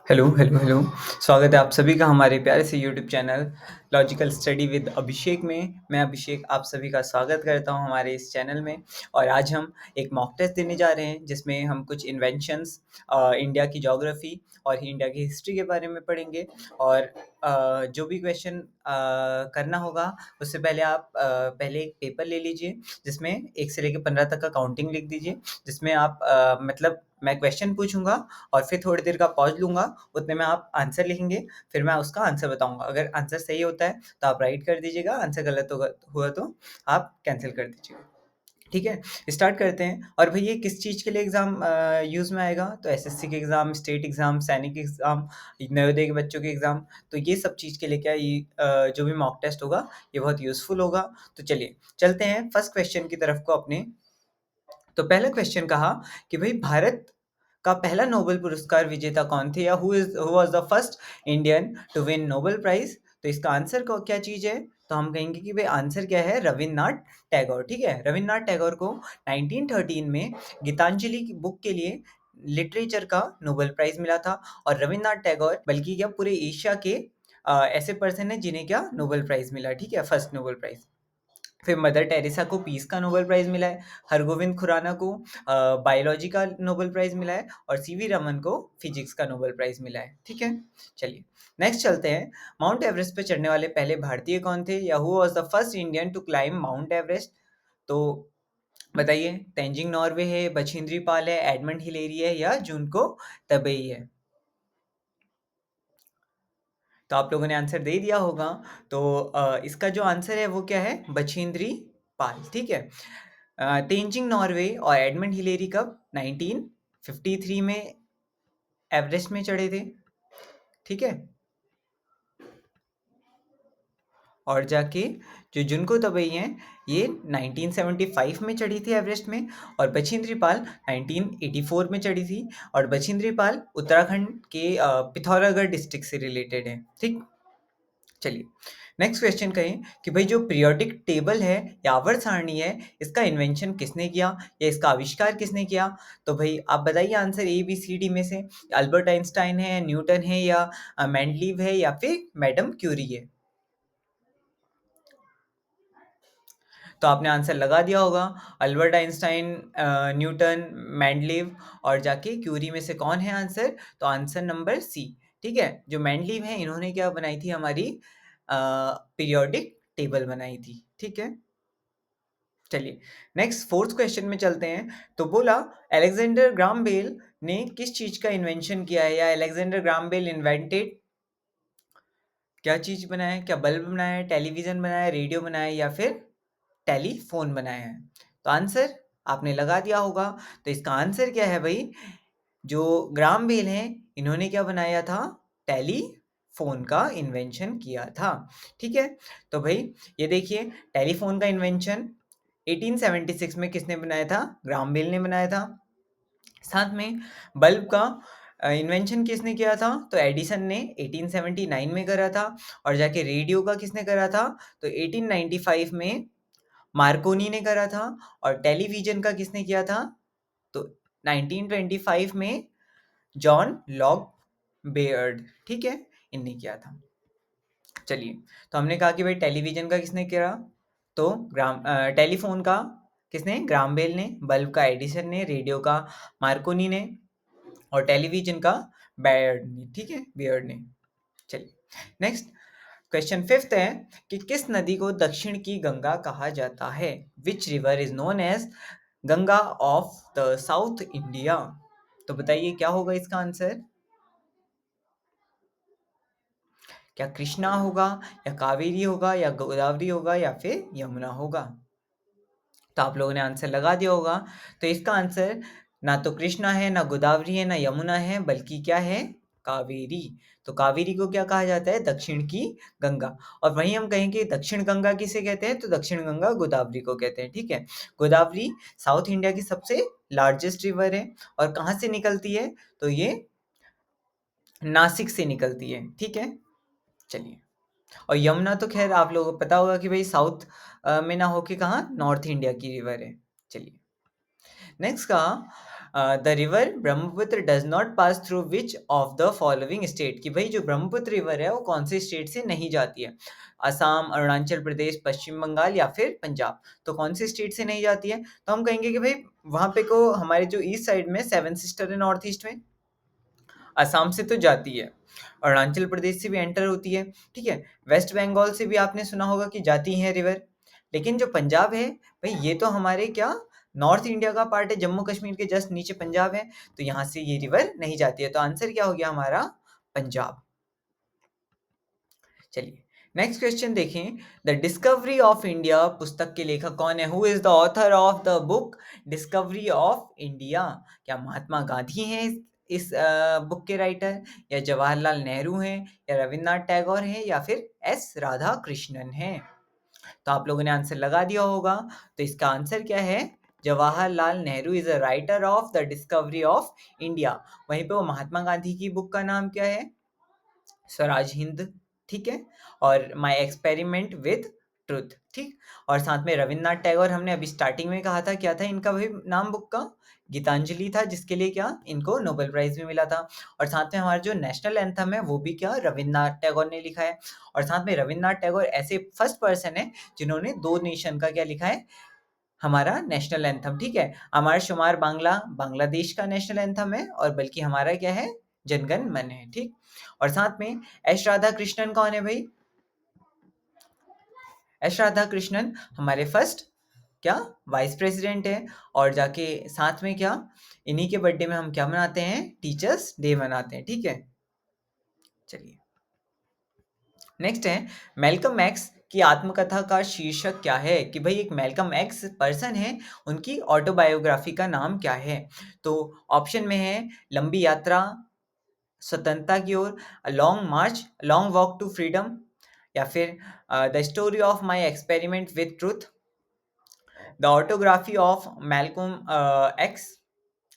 Hello, hello, hello. स्वागत है आप सभी का हमारे प्यारे से YouTube channel logical study with Abhishek में। मैं अभिषेक आप सभी का स्वागत करता हूं हमारे इस चैनल में। और आज हम एक मॉक टेस्ट देने जा रहे हैं जिसमें हम कुछ इन्वेंशंस, इंडिया की ज्योग्राफी और इंडिया की हिस्ट्री के बारे में पढ़ेंगे। और जो भी क्वेश्चन करना होगा उससे पहले आप पहले एक पेपर ले लीजिए जिसमें 1 से लेकर 15 तक का काउंटिंग लिख दीजिए, जिसमें आप मतलब मैं क्वेश्चन पूछूंगा और फिर थोड़ी देर का पॉज लूँगा, उतने में आप आंसर लिखेंगे, फिर मैं उसका आंसर बताऊँगा। अगर आंसर सही होता है तो आप राइट कर दीजिएगा, आंसर गलत हुआ तो आप कैंसल कर दीजिएगा। ठीक है? स्टार्ट करते हैं। और भई ये किस चीज़ के लिए एग्ज़ाम यूज़ में आएगा? तो एसएससी के एग्ज़ाम, स्टेट एग्ज़ाम, सैनिक एग्ज़ाम, नवोदय के बच्चों के एग्ज़ाम, तो ये सब चीज़ के लिए क्या ये जो भी मॉक टेस्ट होगा, ये बहुत यूज़फुल होगा। तो चलिए, चलते हैं फर्स्ट क्वेश्चन की तरफ को अपने। तो पहला क्वेश्चन कहा कि भाई भारत का पहला नोबेल पुरस्कार विजेता कौन थे, या who was the first Indian to win Nobel prize. तो इसका आंसर को क्या चीज है, तो हम कहेंगे कि भाई आंसर क्या है, रविन्द्रनाथ टैगोर। ठीक है, रविन्द्रनाथ टैगोर को 1913 में गीतांजलि की बुक के लिए लिटरेचर का नोबेल प्राइज मिला था। और रविन्द्रनाथ टैगोर बल्कि क्या पूरे एशिया के ऐसे पर्सन है जिन्हें क्या नोबेल प्राइज मिला। ठीक है, फर्स्ट नोबेल प्राइज। फिर मदर टेरेसा को पीस का नोबेल प्राइज मिला है, हरगोविंद खुराना को बायोलॉजी का नोबेल प्राइज मिला है, और सीवी रमन को फिजिक्स का नोबेल प्राइज मिला है। ठीक है, चलिए नेक्स्ट चलते हैं। माउंट एवरेस्ट पे चढ़ने वाले पहले भारतीय कौन थे, या who was the first Indian to climb Mount Everest. तो बताइए, तेंजिंग नॉर्वे है, बछेंद्री पाल है, एडमंड हिलेरी है, या जुनको तबेई है। तो आप लोगों ने आंसर दे दिया होगा। तो इसका जो आंसर है वो क्या है, बछेंद्री पाल। ठीक है, तेंजिंग नॉर्वे और एडमंड हिलेरी कब 1953 में एवरेस्ट में चढ़े थे। ठीक है, और जाके जो जुनको तबई हैं ये 1975 में चढ़ी थी एवरेस्ट में, और बछेंद्री पाल 1984 में चढ़ी थी। और बछेंद्री पाल उत्तराखंड के पिथौरागढ़ डिस्ट्रिक्ट से रिलेटेड है। ठीक, चलिए नेक्स्ट क्वेश्चन कहें कि भाई जो पीरियोडिक टेबल है या आवर्त सारणी है, इसका इन्वेंशन किसने किया या इसका आविष्कार किसने किया। तो भाई आप बताइए answer A B C D में से। अल्बर्ट आइंस्टाइन है, न्यूटन है, या मेंडलीव है, या फिर मैडम क्यूरी है। तो आपने आंसर लगा दिया होगा, अल्बर्ट आइंस्टाइन, न्यूटन, मेंडलीव, और जाके क्यूरी में से कौन है आंसर। तो आंसर नंबर सी। ठीक है, जो मेंडलीव है इन्होंने क्या बनाई थी, हमारी पीरियोडिक टेबल बनाई थी। ठीक है, चलिए नेक्स्ट फोर्थ क्वेश्चन में चलते हैं। तो बोला, अलेक्जेंडर ग्राम बेल ने किस चीज का इन्वेंशन किया है, या अलेक्जेंडर ग्राम बेल इन्वेंटेड क्या चीज बनाया है, क्या बल्ब बनाया है, टेलीविजन बनाया है, रेडियो बनाया है, या फिर टेलीफोन बनाया है। तो आंसर आपने लगा दिया होगा। तो इसका आंसर क्या है भाई, जो ग्राम बेल हैं इन्होंने क्या बनाया था, टेलीफोन का इन्वेंशन किया था। ठीक है, तो भाई ये देखिए, टेलीफोन का इन्वेंशन 1876 में किसने बनाया था, ग्राम बेल ने बनाया था। साथ में बल्ब का इन्वेंशन किसने किया था, तो एडिसन ने 1879 में करा था। और जाके रेडियो का किसने करा था, तो 1895 में मार्कोनी ने करा था। और टेलीविजन का किसने किया था, तो 1925 में जॉन लॉग बेयर्ड। ठीक है, इनने किया था। चलिए, तो हमने कहा कि भाई टेलीविजन का किसने किया, तो टेलीफोन का किसने, ग्राम बेल ने, बल्ब का एडिसन ने, रेडियो का मार्कोनी ने, और टेलीविजन का बेयर्ड ने। ठीक है, बेयर्ड ने। चलिए नेक्स्ट क्वेश्चन फिफ्थ है कि किस नदी को दक्षिण की गंगा कहा जाता है, which river is known as Ganga of the south India. तो बताइए क्या होगा इसका आंसर, क्या कृष्णा होगा, या कावेरी होगा, या गोदावरी होगा, या फिर यमुना होगा। तो आप लोगों ने आंसर लगा दिया होगा। तो इसका आंसर ना तो कृष्णा है, ना गोदावरी है, ना यमुना है, बल्कि क्या है, कावेरी। तो कावेरी को क्या कहा जाता है, दक्षिण की गंगा। और वहीं हम कहेंगे दक्षिण गंगा किसे कहते हैं, तो दक्षिण गंगा गोदावरी को कहते हैं। ठीक है, गोदावरी साउथ इंडिया की सबसे लार्जेस्ट रिवर है, और कहाँ से निकलती है, तो ये नासिक से निकलती है। ठीक है, चलिए। और यमुना तो खैर आप लोगों को पता होगा कि भाई साउथ में ना होके कहाँ, नॉर्थ इंडिया की रिवर है। चलिए नेक्स्ट का, the river Brahmaputra does not pass through which of the following state, कि भाई जो ब्रह्मपुत्र रिवर है वो कौन से स्टेट से नहीं जाती है, असम, अरुणाचल प्रदेश, पश्चिम बंगाल या फिर पंजाब। तो कौन सी स्टेट से नहीं जाती है, तो हम कहेंगे कि भाई वहां पे को हमारे जो ईस्ट साइड में सेवन सिस्टर है नॉर्थ ईस्ट में, असम से तो जाती है, अरुणाचल प्रदेश से भी एंटर होती है, ठीक है, वेस्ट बंगाल से भी आपने सुना होगा कि जाती है रिवर। लेकिन जो पंजाब है भाई, ये तो हमारे क्या नॉर्थ इंडिया का पार्ट है, जम्मू कश्मीर के जस्ट नीचे पंजाब है, तो यहाँ से ये रिवर नहीं जाती है। तो आंसर क्या हो गया हमारा, पंजाब। चलिए नेक्स्ट क्वेश्चन देखें। द डिस्कवरी ऑफ इंडिया पुस्तक के लेखक कौन है? Who is the author of the book discovery of India? क्या महात्मा गांधी हैं इस बुक के राइटर, या जवाहरलाल नेहरू हैं, या रविन्द्रनाथ टैगोर हैं, या फिर एस राधा कृष्णन हैं? तो आप लोगों ने आंसर लगा दिया होगा। तो इसका आंसर क्या है, Jawaharlal Nehru is a writer of the discovery of India. वहीं पे वो महात्मा गांधी की बुक का नाम क्या है, स्वराज हिंद, ठीक है, और माय एक्सपेरिमेंट विद ट्रुथ, ठीक। और साथ में रविन्द्रनाथ टैगोर, हमने अभी स्टार्टिंग में कहा था क्या था इनका भाई नाम बुक का, गीतांजलि था, जिसके लिए क्या इनको नोबेल प्राइज भी मिला था। और साथ में हमारा जो नेशनल एंथम है वो भी क्या रविन्द्रनाथ टैगोर ने लिखा है। और साथ में रविन्द्रनाथ टैगोर ऐसे फर्स्ट पर्सन है जिन्होंने दो नेशन का क्या लिखा है, हमारा नेशनल एंथम, ठीक है। अमर शुमार बांग्ला बांग्लादेश का नेशनल एंथम है, और बल्कि हमारा क्या है, जनगण मन है, ठीक। और साथ में एस राधा कृष्णन कौन है भाई, एस राधा कृष्णन हमारे फर्स्ट क्या वाइस प्रेसिडेंट है। और जाके साथ में क्या इन्हीं के बर्थडे में हम क्या मनाते हैं, टीचर्स डे मनाते हैं, ठीक है। चलिए नेक्स्ट है, मेलकम एक्स की आत्मकथा का शीर्षक क्या है? कि भाई एक मेलकम एक्स पर्सन है, उनकी ऑटोबायोग्राफी का नाम क्या है? तो ऑप्शन में है लंबी यात्रा स्वतंत्रता की ओर, long march, long walk to freedom, या फिर the story of my experiment with truth, the autography of Malcolm X,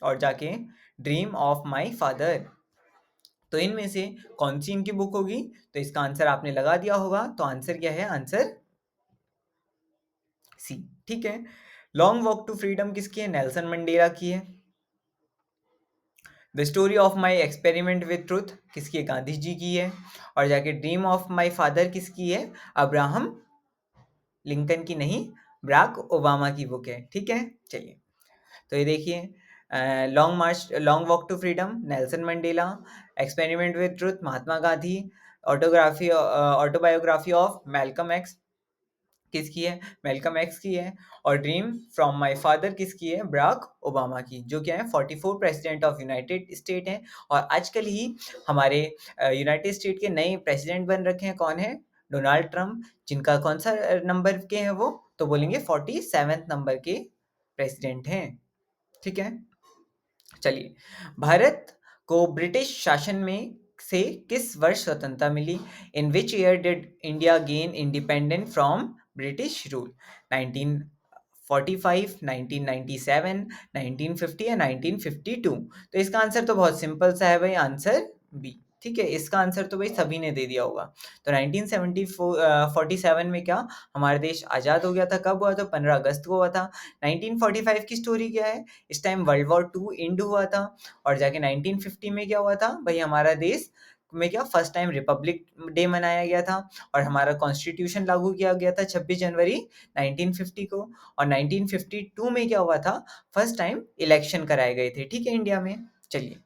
और जाके ड्रीम ऑफ माई फादर। तो इनमें से कौन सी इनकी बुक होगी? तो इसका आंसर आपने लगा दिया होगा। तो आंसर क्या है, आंसर सी, ठीक है। लॉन्ग वॉक टू फ्रीडम किसकी है, नेल्सन मंडेला की है। The story of my experiment with truth किसकी है, गांधी जी की है। और जाके ड्रीम ऑफ माई फादर किसकी है, अब्राहम लिंकन की नहीं, बराक ओबामा की बुक है, ठीक है। चलिए तो ये देखिए, long march long walk to freedom Nelson Mandela, experiment with truth Mahatma Gandhi, autobiography of Malcolm X किसकी है, मेलकम एक्स की है। और ड्रीम फ्रॉम माय फादर किसकी है, बराक ओबामा की, जो क्या है 44 प्रेसिडेंट ऑफ यूनाइटेड स्टेट हैं। और आजकल ही हमारे यूनाइटेड स्टेट के नए प्रेसिडेंट बन रखे हैं, कौन है, डोनाल्ड ट्रम्प, जिनका कौन सा नंबर के हैं वो, तो बोलेंगे 47 नंबर के प्रेसिडेंट हैं, ठीक है। चलिए भारत को ब्रिटिश शासन में से किस वर्ष स्वतंत्रता मिली? In which year did India gain independent from British rule? 1945, 1997, 1950 या 1952? तो इसका आंसर तो बहुत सिंपल सा है भाई, आंसर बी, ठीक है। इसका आंसर तो भाई सभी ने दे दिया होगा। तो 1947 में क्या हमारा देश आज़ाद हो गया था, कब हुआ था, 15 अगस्त को हुआ था। 1945 की स्टोरी क्या है, इस time world war two end हुआ था। और जाके 1950 में क्या हुआ था भाई, हमारा देश में क्या फर्स्ट टाइम रिपब्लिक डे मनाया गया था, और हमारा कॉन्स्टिट्यूशन लागू किया गया था 26 जनवरी 1950 को। और 1952 में क्या हुआ था, फर्स्ट टाइम इलेक्शन कराए गए थे, ठीक है, इंडिया में। चलिए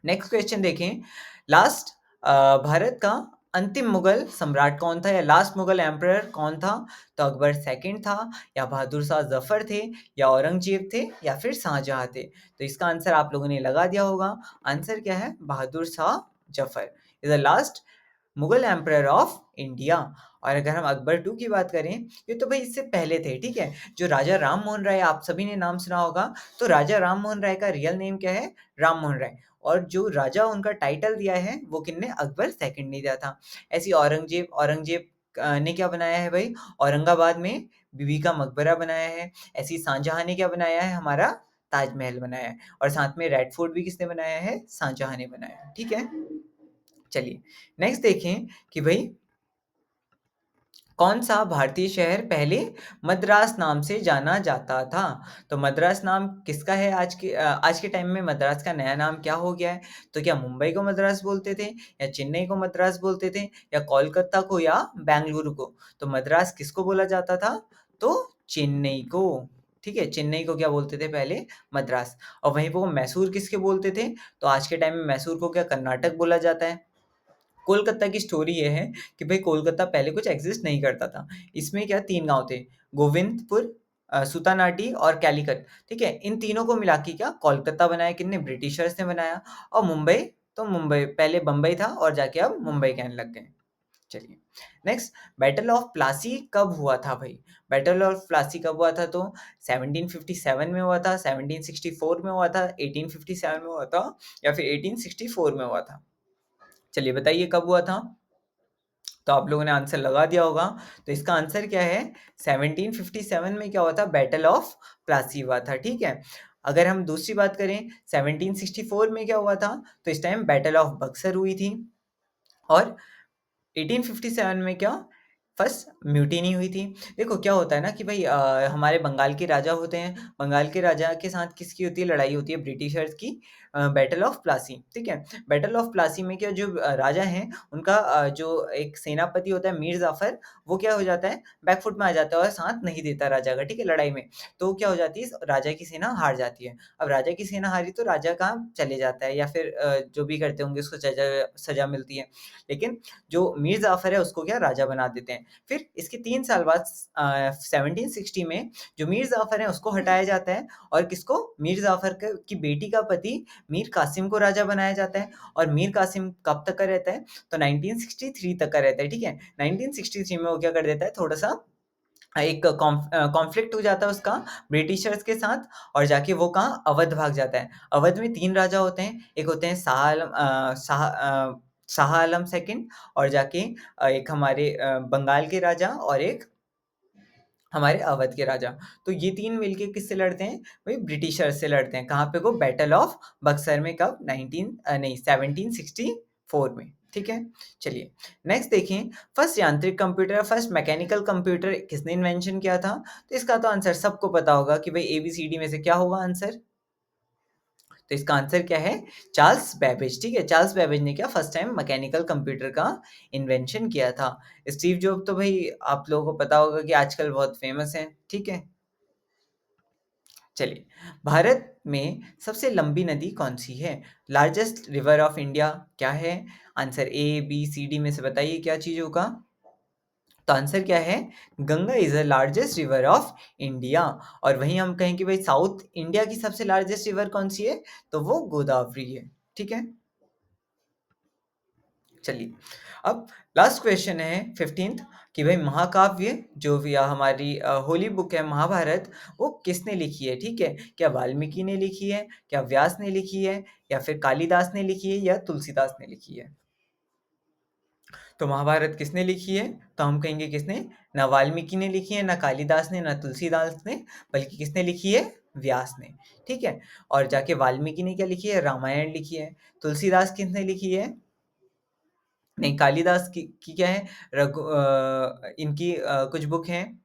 नेक्स्ट क्वेश्चन देखें। लास्ट भारत का अंतिम मुगल सम्राट कौन था, या लास्ट मुगल एम्परर कौन था? तो अकबर सेकंड था, या बहादुर शाह जफर थे, या औरंगजेब थे, या फिर शाहजहां थे? तो इसका आंसर आप लोगों ने लगा दिया होगा। आंसर क्या है, Bahadur Shah Zafar is the last Mughal emperor of India. और अगर हम अकबर टू की बात करें, ये तो भाई इससे पहले थे, ठीक है। जो राजा राम मोहन राय, आप सभी ने नाम सुना होगा, तो राजा राम मोहन राय का रियल नेम क्या है, राम मोहन राय। और जो राजा उनका टाइटल दिया है वो किनने, अकबर सेकंड ने दिया था। ऐसी औरंगजेब औरंगजेब ने क्या बनाया है भाई, औरंगाबाद में बीबी का मकबरा बनाया है। ऐसी शाहजहां ने क्या बनाया है, हमारा ताजमहल बनाया है। और साथ में रेड फोर्ट भी किसने बनाया है, शाहजहां ने बनाया है, ठीक है। चलिए नेक्स्ट देखें कि भाई कौन सा भारतीय शहर पहले मद्रास नाम से जाना जाता था? तो मद्रास नाम किसका है आज के टाइम में मद्रास का नया नाम क्या हो गया है? तो क्या मुंबई को मद्रास बोलते थे या चेन्नई को मद्रास बोलते थे या कोलकाता को या बेंगलुरु को? तो मद्रास किसको बोला जाता था? तो चेन्नई को। ठीक है, चेन्नई को क्या बोलते थे पहले? मद्रास। और वहीं पे वो मैसूर किसके बोलते थे? तो आज के टाइम में मैसूर को क्या कर्नाटक बोला जाता है? कोलकाता की स्टोरी ये है कि भाई कोलकाता पहले कुछ एग्जिस्ट नहीं करता था। इसमें क्या 3 गाँव थे, गोविंदपुर, सुतानाटी और कैलीकट। ठीक है, इन तीनों को मिला के क्या कोलकाता बनाया किसने? ब्रिटिशर्स ने बनाया। और मुंबई, तो मुंबई पहले बम्बई था और जाके अब मुंबई कहने लग गए। चलिए, नेक्स्ट, बैटल ऑफ प्लासी कब हुआ था भाई? बैटल ऑफ प्लासी कब हुआ था? तो 1757 में हुआ था, 1764 में हुआ था, 1857 में हुआ था या फिर 1864 में हुआ था? चलिए बताइए कब हुआ था? तो आप लोगों ने आंसर लगा दिया होगा। तो इसका आंसर क्या है? 1757 में क्या हुआ था? बैटल ऑफ प्लासी हुआ था। ठीक है, अगर हम दूसरी बात करें 1764 में क्या हुआ था? तो इस टाइम बैटल ऑफ बक्सर हुई थी। और 1857 में क्या? फर्स्ट म्यूटिनी हुई थी। देखो क्या होता है ना कि भाई हमारे बंगाल के राजा होते हैं, बंगाल के राजा के साथ किसकी होती है? लड़ाई होती है ब्रिटिशर्स की, बैटल ऑफ प्लासी। ठीक है, बैटल ऑफ प्लासी में क्या जो राजा हैं उनका जो एक सेनापति होता है मीर जाफर, वो क्या हो जाता है? बैकफुट में आ जाता है और साथ नहीं देता राजा का। ठीक है, लड़ाई में। तो क्या हो जाती है? राजा की सेना हार जाती है। अब राजा की सेना हारी तो राजा कहाँ चले जाता है या फिर जो भी करते होंगे उसको सजा सजा मिलती है। लेकिन जो मीर जाफर है उसको क्या राजा बना देते हैं। फिर इसके 3 साल बाद 1760 में जो मीर जाफर है उसको हटाया जाता है और किसको? मीर जाफर की बेटी का पति मीर कासिम को राजा बनाया जाता है। और मीर कासिम कब तक का रहता है? तो 1963 तक का रहता है। ठीक है, 1963 में वो क्या कर देता है? थोड़ा सा एक कॉन्फ्लिक्ट हो जाता है उसका ब्रिटिशर्स के साथ और जाके वो कहाँ? अवध भाग जाता है। अवध में 3 राजा होते हैं, एक होते हैं शाह आलम सेकंड और जाके एक हमारे बंगाल के राजा और एक हमारे अवध के राजा। तो ये 3 मिलके किससे लड़ते हैं? वही ब्रिटिशर्स से लड़ते हैं। कहाँ पे? को बैटल ऑफ बक्सर में। कब? 1764 में। ठीक है, चलिए नेक्स्ट देखें, फर्स्ट यांत्रिक कंप्यूटर, फर्स्ट मैकेनिकल कंप्यूटर किसने इन्वेंशन किया था? तो इसका तो आंसर सबको पता होगा कि भाई ABCD में से क्या होगा आंसर? तो इसका आंसर क्या है? Charles Babbage. ठीक है, चार्ल्स बेबेज ने क्या फर्स्ट टाइम मैकेनिकल कंप्यूटर का इन्वेंशन किया था। स्टीव जॉब तो भाई आप लोगों को पता होगा कि आजकल बहुत फेमस है। ठीक है, चलिए, भारत में सबसे लंबी नदी कौन सी है? लार्जेस्ट रिवर ऑफ इंडिया क्या है? आंसर ABCD में से बताइए क्या चीज होगा? तो आंसर क्या है? Ganga is the largest river of India. और वहीं हम कहें कि भाई साउथ इंडिया की सबसे लार्जेस्ट रिवर कौन सी है? तो वो गोदावरी है। ठीक है, चलिए, अब लास्ट क्वेश्चन है 15th कि भाई महाकाव्य जो भी हमारी होली बुक है महाभारत, वो किसने लिखी है? ठीक है, क्या वाल्मीकि ने लिखी है, क्या व्यास ने लिखी है, या फिर कालिदास ने लिखी है, या तुलसीदास ने लिखी है? तो महाभारत किसने लिखी है? तो हम कहेंगे किसने? ना वाल्मीकि ने लिखी है, ना कालिदास ने, ना तुलसीदास ने, बल्कि किसने लिखी है? व्यास ने। ठीक है, और जाके वाल्मीकि ने क्या लिखी है? रामायण लिखी है। तुलसीदास किसने लिखी है? नहीं, कालिदास की क्या है? इनकी कुछ बुक हैं,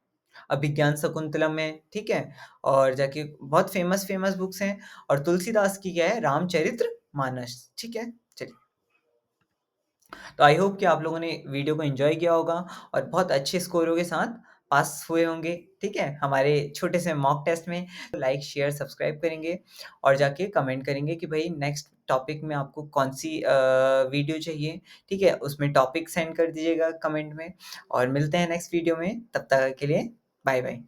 अभिज्ञान शकुंतलम है। ठीक है, और जाके बहुत फेमस फेमस बुक्स हैं। और तुलसीदास की क्या है? रामचरित्र मानस। ठीक है, चलिए, तो आई होप कि आप लोगों ने वीडियो को एंजॉय किया होगा और बहुत अच्छे स्कोरों के साथ पास हुए होंगे। ठीक है, हमारे छोटे से मॉक टेस्ट में लाइक शेयर सब्सक्राइब करेंगे और जाके कमेंट करेंगे कि भाई नेक्स्ट टॉपिक में आपको कौन सी वीडियो चाहिए। ठीक है, उसमें टॉपिक सेंड कर दीजिएगा कमेंट में और मिलते हैं नेक्स्ट वीडियो में। तब तक के लिए बाय बाय।